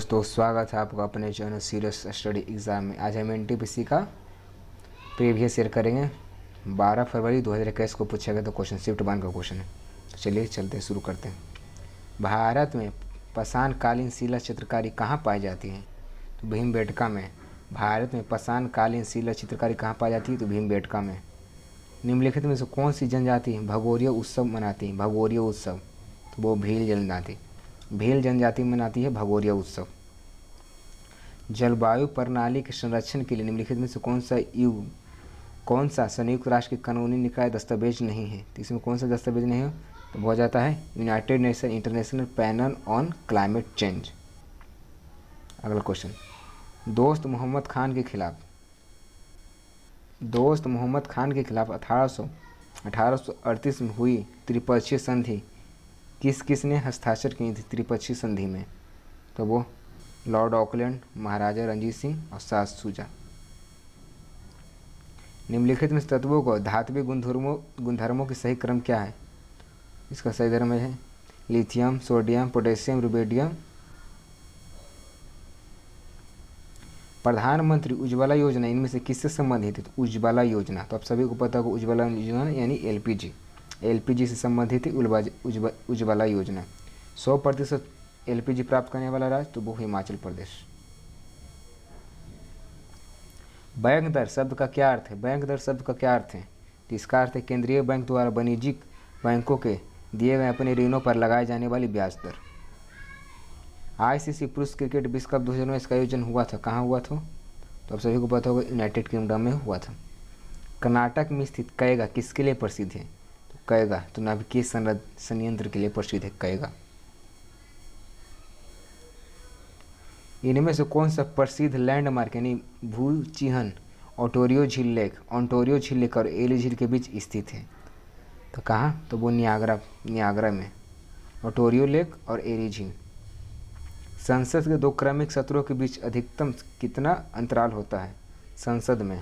दोस्तों स्वागत है आपका अपने चैनल सीरियस स्टडी एग्ज़ाम में। आज हम एनटीपीसी का प्रीवियस ईयर करेंगे। 12 फरवरी 2021 को पूछा गया तो क्वेश्चन शिफ्ट 1 का क्वेश्चन है। तो चलिए चलते शुरू करते हैं। भारत में पाषाणकालीन शिला चित्रकारी कहाँ पाई जाती है? तो भीमबेटका में। भारत में पाषाणकालीन शिला चित्रकारी कहाँ पाई जाती है? तो भीमबेटका में। निम्नलिखित में से कौन सी जनजाति भगोरिया उत्सव मनाती है? भगोरिया उत्सव, तो वो भील जनजाति। भील जनजाति मनाती है भगोरिया उत्सव। जलवायु प्रणाली के संरक्षण के लिए निम्नलिखित में से कौन सा संयुक्त राष्ट्र के कानूनी निकाय दस्तावेज नहीं है? तो इसमें कौन सा दस्तावेज नहीं है? तो हो जाता है United nation international panel on climate change. अगला क्वेश्चन, दोस्त मोहम्मद खान के खिलाफ 1838 में हुई त्रिपक्षीय संधि किसने हस्ताक्षर की थी? त्रिपक्षीय संधि में, तो वो लॉर्ड ऑकलैंड, महाराजा रंजीत सिंह और सास सुजा। निम्नलिखित में तत्वों को धात्विक गुणधर्मों की सही क्रम क्या है? इसका सही क्रम है लिथियम, सोडियम, पोटेशियम, रुबिडियम। प्रधानमंत्री उज्ज्वला योजना इनमें से किससे संबंधित है? तो उज्ज्वला योजना, तो आप सभी को पता होगा उज्ज्वला योजना यानी एलपीजी से संबंधित है उज्ज्वला योजना। 100% एलपीजी प्राप्त करने वाला राज्य तो वो हिमाचल प्रदेश। बैंक दर शब्द का क्या अर्थ है? बैंक दर शब्द का क्या अर्थ है? तो इसका अर्थ है केंद्रीय बैंक द्वारा वाणिज्यिक बैंकों के दिए गए अपने ऋणों पर लगाए जाने वाली ब्याज दर। आईसीसी पुरुष क्रिकेट विश्व कप 2019 का आयोजन हुआ था, कहाँ हुआ था? तो आप सभी को पता होगा यूनाइटेड किंगडम में हुआ था। कर्नाटक में स्थित कैगा किसके लिए प्रसिद्ध है? तो कैगा तो नाभिकीय संयंत्र के लिए प्रसिद्ध है कैगा। इनमें से कौन सा प्रसिद्ध लैंडमार्क यानी भू चिन्ह ओंटारियो झील लेक और एली झील के बीच स्थित है? तो कहाँ? तो वो नियाग्रा में ओंटारियो लेक और एली झील। संसद के दो क्रमिक सत्रों के बीच अधिकतम कितना अंतराल होता है? संसद में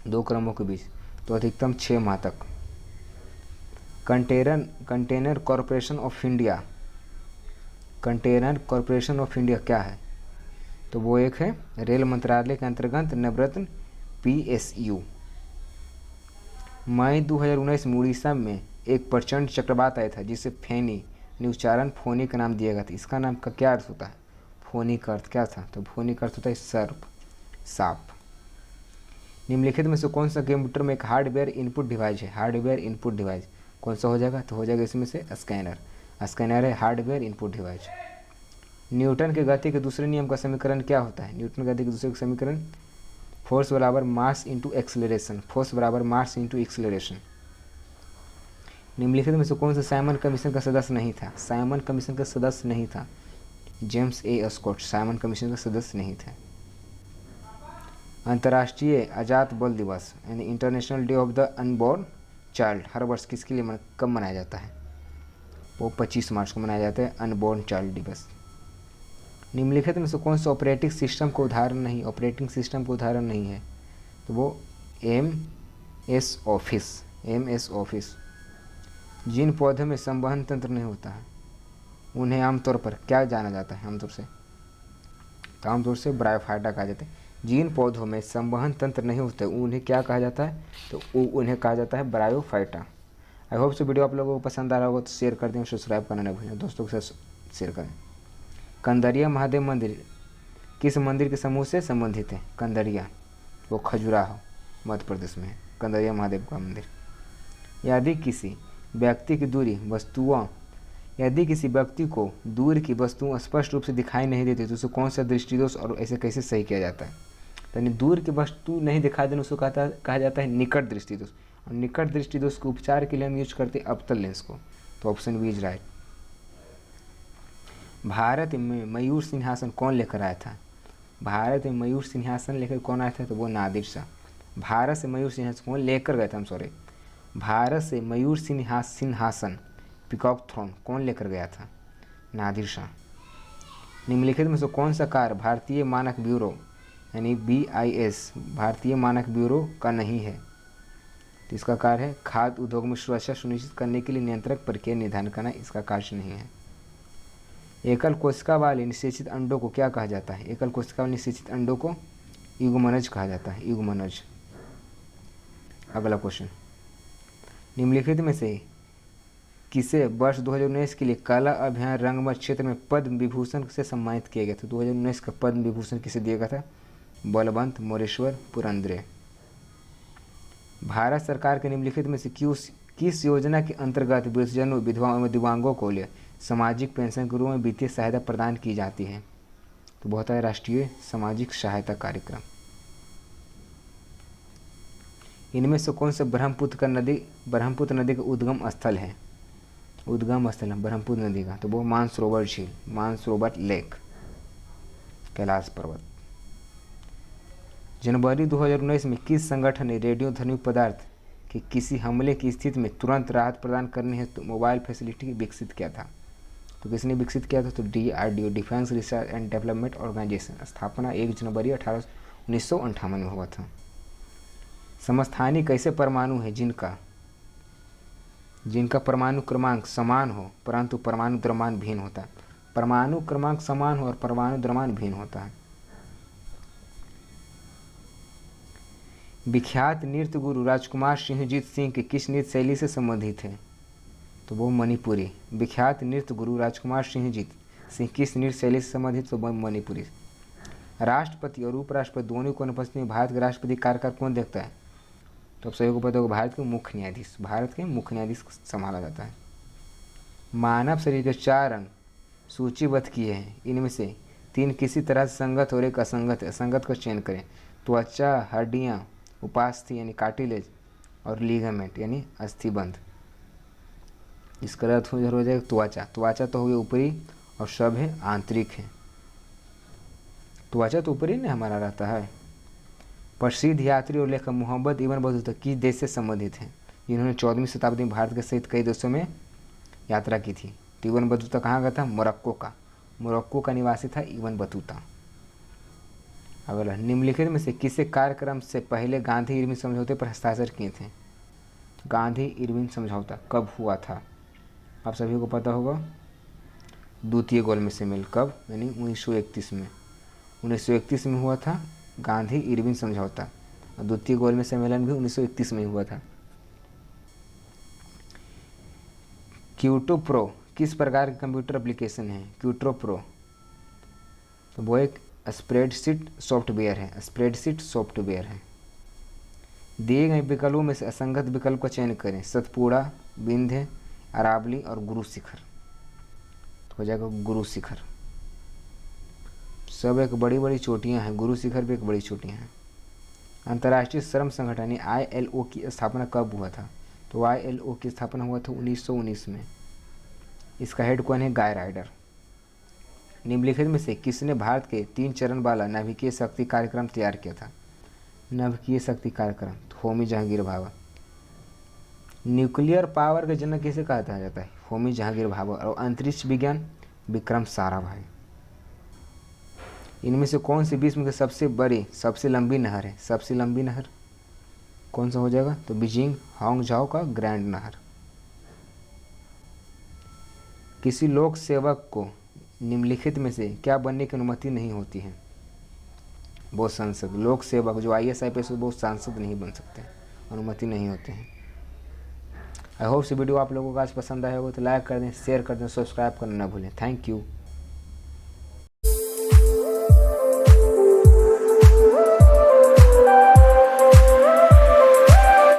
दो क्रमों के बीच तो अधिकतम 6 माह तक। कंटेनर कॉरपोरेशन ऑफ इंडिया क्या है? तो वो एक है रेल मंत्रालय के अंतर्गत नवरत्न PSU। मई 2019 में उड़ीसा में एक प्रचंड चक्रवात आया था जिसे फेनी उच्चारण फोनी का नाम दिया गया था। इसका नाम का क्या अर्थ होता है? फोनी का अर्थ क्या था? तो फोनी का अर्थ होता है सांप। निम्नलिखित में से कौन सा कंप्यूटर में एक हार्डवेयर इनपुट डिवाइस है? हार्डवेयर इनपुट डिवाइस कौन सा हो जाएगा? तो हो जाएगा इसमें से स्कैनर है हार्डवेयर इनपुट डिवाइस। न्यूटन के गति के दूसरे नियम का समीकरण क्या होता है? न्यूटन के गति के दूसरे समीकरण फोर्स बराबर मास इंटू एक्सेलरेशन। निम्नलिखित में से कौन सा साइमन कमीशन का सदस्य नहीं था? साइमन कमीशन का सदस्य नहीं था James A Scott Simon commission का सदस्य नहीं था। अंतर्राष्ट्रीय अजात बल दिवस यानी international day of the unborn child हर वर्ष किसके लिए कब मनाया जाता है? वो 25 मार्च को मनाया जाता है अनबॉर्न चाइल्ड दिवस। निम्नलिखित में से कौन सा ऑपरेटिंग सिस्टम को उदाहरण नहीं है? तो वो MS ऑफिस। जिन पौधों में संवहन तंत्र नहीं होता है उन्हें आमतौर पर क्या जाना जाता है? आमतौर से ब्रायोफाइटा कहा जाता है। जिन पौधों में संवहन तंत्र नहीं होता है उन्हें क्या कहा जाता है? तो उन्हें कहा जाता है bryophyta. I hope so video आप लोगों को पसंद आ रहा होगा तो शेयर कर दें और सब्सक्राइब करना न भूलें, दोस्तों के साथ शेयर करें। कंदरिया महादेव मंदिर किस मंदिर के समूह से संबंधित है? कंदरिया वो खजुराहो मध्य प्रदेश में है कंदरिया महादेव का मंदिर। यदि किसी व्यक्ति को दूर की वस्तुएं स्पष्ट रूप से दिखाई नहीं देती तो उसे कौन सा दृष्टिदोष और ऐसे कैसे सही किया जाता है? यानी दूर की वस्तु नहीं दिखाई देने उसको कहा जाता है निकट दृष्टिदोष। और निकट दृष्टिदोष के उपचार के लिए हम यूज करते हैं अवतल लेंस को। तो option B is right. Bharat में मयूर सिंहासन कौन लेकर आया था? भारत में मयूर सिंहासन लेकर कौन आया था? तो वो नादिर शाह। भारत से मयूर सिंहासन कौन लेकर गया था? भारत से मयूर सिंहासन पिकॉक थ्रोन कौन लेकर गया था? नादिर शाह। निम्नलिखित में से कौन सा कार्य भारतीय मानक ब्यूरो यानी BIS भारतीय मानक ब्यूरो का नहीं है? तो इसका कार्य है खाद्य उद्योग में सुरक्षा सुनिश्चित करने के लिए नियंत्रक प्रक्रिया निर्धारण करना, इसका कार्य नहीं है। एकल कोशिका वाले निषेचित अंडों को क्या कहा जाता है? एकल कोशिका वाले निषेचित अंडों को युग्मनज कहा जाता है, युग्मनज। अगला क्वेश्चन, निम्नलिखित में से किसे वर्ष 2019 के लिए कला अभियान रंगमंच क्षेत्र में पद्म विभूषण से सम्मानित किया गया था? 2019 का पद्म विभूषण किसे दिया गया था? बलवंत मोरेश्वर पुरंदरे। भारत सरकार के निम्नलिखित में से किस योजना के अंतर्गत वृद्धजनों, विधवाओं एवं दिव्यांगों को लिए सामाजिक पेंशन के रूप में वित्तीय सहायता प्रदान की जाती है? तो बहुत है राष्ट्रीय सामाजिक सहायता कार्यक्रम। इनमें से कौन सा ब्रह्मपुत्र नदी का उद्गम स्थल है? उद्गम स्थल है ब्रह्मपुत्र नदी का, तो वो मानसरोवर झील, मानसरोवर लेक, कैलाश पर्वत। जनवरी 2019 में किस संगठन ने रेडियोधर्मी पदार्थ के किसी हमले की स्थिति में तुरंत राहत प्रदान करने हेतु मोबाइल फैसिलिटी विकसित किया था? तो किसने विकसित किया था? तो DRDO, defence research and development organisation. स्थापना 1 जनवरी 1958 में हुआ था। समस्थानिक कैसे परमाणु है जिनका परमाणु क्रमांक समान हो परंतु परमाणु द्रव्यमान भिन्न होता है? परमाणु क्रमांक समान हो और परमाणु द्रव्यमान भिन्न होता है। विख्यात नृत्य गुरु राजकुमार सिंहजीत सिंह की किस नृत्य शैली से संबंधित है? तो वो मणिपुरी। विख्यात नृत्य गुरु राजकुमार सिंहजीत सिंह किस नृत्य शैली से संबंधित? तो मणिपुरी। राष्ट्रपति और उपराष्ट्रपति दोनों को अनुपस्थिति में भारत के राष्ट्रपति कार्यकाल कौन देखता है? तो अब सभी को पता होगा, भारत के मुख्य न्यायाधीश को संभाला जाता है। मानव शरीर के 4 अंग सूचीबद्ध किए हैं, इनमें से 3 किसी तरह से संगत और एक असंगत है। असंगत का चयन करें। त्वचा, हड्डियाँ, उपास्थि यानी कार्टिलेज और लिगामेंट यानी अस्थिबंध। इसका अर्थ हो जाएगा त्वचा तो हुई ऊपरी और सब है आंतरिक है। त्वचा तो ऊपरी नहीं हमारा रहता है। प्रसिद्ध यात्री और लेखक मोहम्मद इब्न बतूता किस देश से संबंधित हैं? जिन्होंने 14वीं शताब्दी में भारत के सहित कई देशों में यात्रा की थी। तो इब्न बतूता कहाँ का था? मोरक्को का निवासी था इब्न बतूता। अगला, निम्नलिखित में से किसे कार्यक्रम से पहले गांधी इरविन समझौते पर हस्ताक्षर किए थे? गांधी इरविन समझौता कब हुआ था? आप सभी को पता होगा, द्वितीय गोलमेज सम्मेलन। कब? यानी 1931 में। 1931 में हुआ था गांधी इरविन समझौता, और द्वितीय गोलमेज सम्मेलन भी 1931 में हुआ था। क्यूटो प्रो किस प्रकार की कंप्यूटर एप्लीकेशन है? क्यूटो प्रो तो वो एक स्प्रेडशीट सॉफ्टवेयर है। दिए गए विकल्पों में से असंगत विकल्प का चयन करें। सतपुड़ा, विंध्य, अरावली और गुरु शिखर। तो हो जाएगा गुरु शिखर। सब एक बड़ी बड़ी चोटियां हैं, गुरु शिखर भी एक बड़ी चोटियां हैं। अंतर्राष्ट्रीय श्रम संगठन ILO की स्थापना कब हुआ था? तो ILO की स्थापना हुआ था 1919 में। इसका हेड कौन है? गाय राइडर। निम्नलिखित में से किसने भारत के 3 चरण वाला नाभिकीय शक्ति कार्यक्रम तैयार किया था? नाभिकीय शक्ति कार्यक्रम तो होमी जहांगीर भाभा। न्यूक्लियर पावर के जनक किसे कहा जाता है? होमी जहांगीर भाभा। और अंतरिक्ष विज्ञान विक्रम साराभाई। इनमें से कौन सी विश्व की सबसे लंबी नहर है? सबसे लंबी नहर कौन सा हो जाएगा? तो बीजिंग हांगझाओ का ग्रैंड नहर। किसी लोक सेवक को निम्नलिखित में से क्या बनने की अनुमति नहीं होती है? वो सांसद। लोक सेवक जो IAS IPS वो सांसद नहीं बन सकते, अनुमति नहीं होते हैं। आई होप वीडियो आप लोगों को आज पसंद आया होगा तो लाइक कर दें, शेयर कर दें, सब्सक्राइब करना ना भूलें। Thank you.